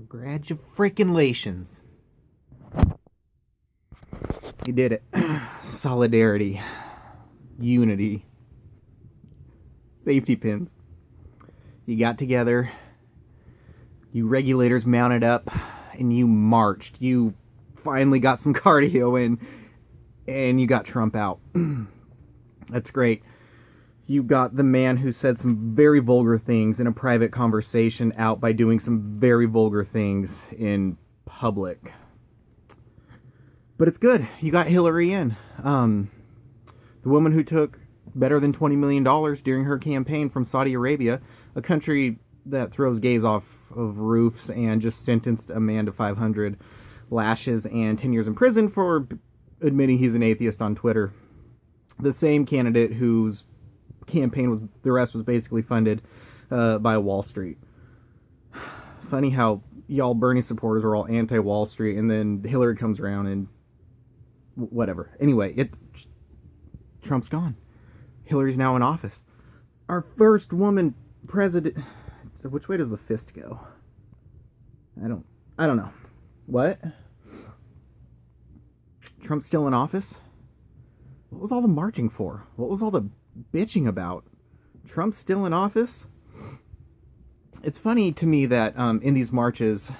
Congratulations. You did it. Solidarity. Unity. Safety pins. You got together. You regulators mounted up. And you marched. You finally got some cardio in. And you got Trump out. That's great. You got the man who said some very vulgar things in a private conversation out by doing some very vulgar things in public. But it's good. You got Hillary in. The woman who took better than $20 million during her campaign from Saudi Arabia, a country that throws gays off of roofs, and just sentenced a man to 500 lashes and 10 years in prison for admitting he's an atheist on Twitter. The same candidate whose campaign was, the rest was basically funded by Wall Street. Funny how y'all Bernie supporters are all anti-Wall Street, and then Hillary comes around and whatever. Anyway, Trump's gone. Hillary's now in office. Our first woman president. So which way does the fist go? I don't know. What? Trump's still in office? What was all the marching for? What was all the bitching about? Trump's still in office? It's funny to me that in these marches,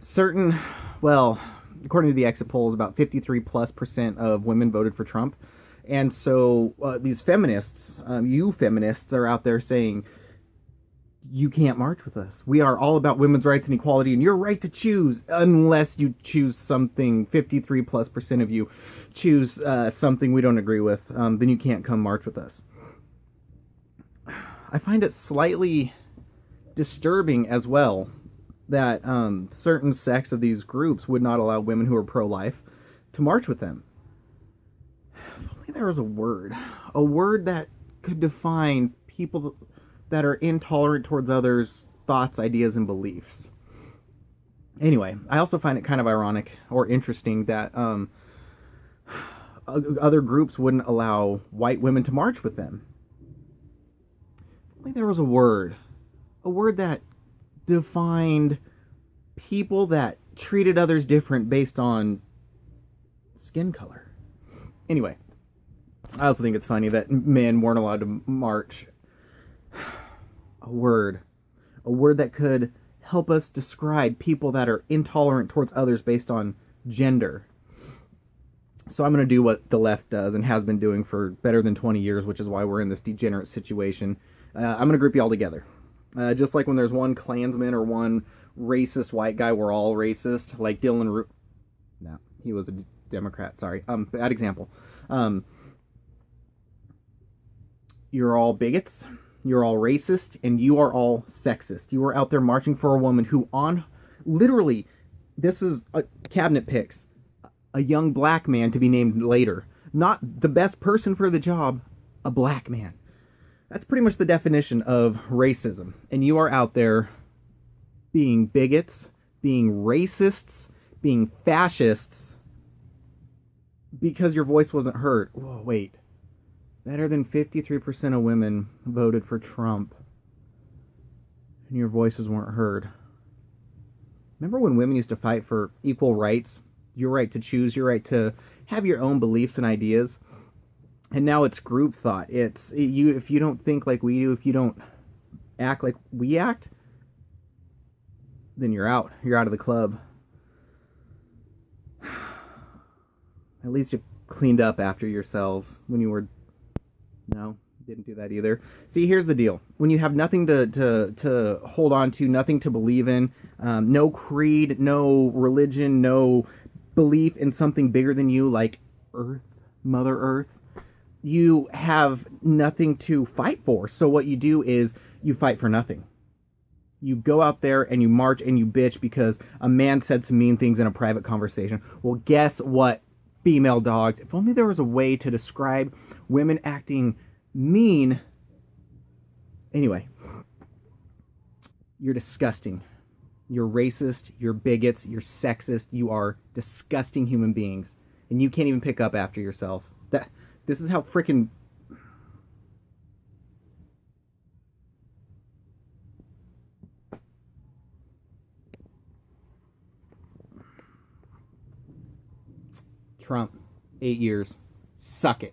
certain, well, according to the exit polls, about 53+% of women voted for Trump. And so these feminists, you feminists, are out there saying, you can't march with us. We are all about women's rights and equality, and your right to choose, unless you choose something, 53+% of you choose something we don't agree with, then you can't come march with us. I find it slightly disturbing as well that certain sects of these groups would not allow women who are pro-life to march with them. If only there was a word that could define people that are intolerant towards others' thoughts, ideas, and beliefs. Anyway, I also find it kind of ironic or interesting that other groups wouldn't allow white women to march with them. If only there was a word that defined people that treated others different based on skin color. Anyway, I also think it's funny that men weren't allowed to march. A word that could help us describe people that are intolerant towards others based on gender. So I'm going to do what the left does and has been doing for better than 20 years, which is why we're in this degenerate situation. I'm going to group you all together. Just like when there's one Klansman or one racist white guy, we're all racist. Like Dylan Root. No, he was a Democrat, sorry. Bad example. You're all bigots. You're all racist, and you are all sexist. You are out there marching for a woman who literally, this is a cabinet picks, a young black man to be named later. Not the best person for the job, a black man. That's pretty much the definition of racism. And you are out there being bigots, being racists, being fascists, because your voice wasn't heard. Whoa, wait. Better than 53% of women voted for Trump, and your voices weren't heard. Remember when women used to fight for equal rights? Your right to choose, your right to have your own beliefs and ideas. And now it's group thought. It's you. If you don't think like we do, if you don't act like we act, then you're out. You're out of the club. At least you cleaned up after yourselves when you were... No, didn't do that either. See, here's the deal. When you have nothing to hold on to, nothing to believe in, no creed, no religion, no belief in something bigger than you, like Earth, Mother Earth, you have nothing to fight for. So what you do is you fight for nothing. You go out there and you march and you bitch because a man said some mean things in a private conversation. Well, guess what, female dogs? If only there was a way to describe women acting mean. Anyway, you're disgusting. You're racist, you're bigots, you're sexist, you are disgusting human beings. And you can't even pick up after yourself. This is how freaking... Trump, 8 years. Suck it.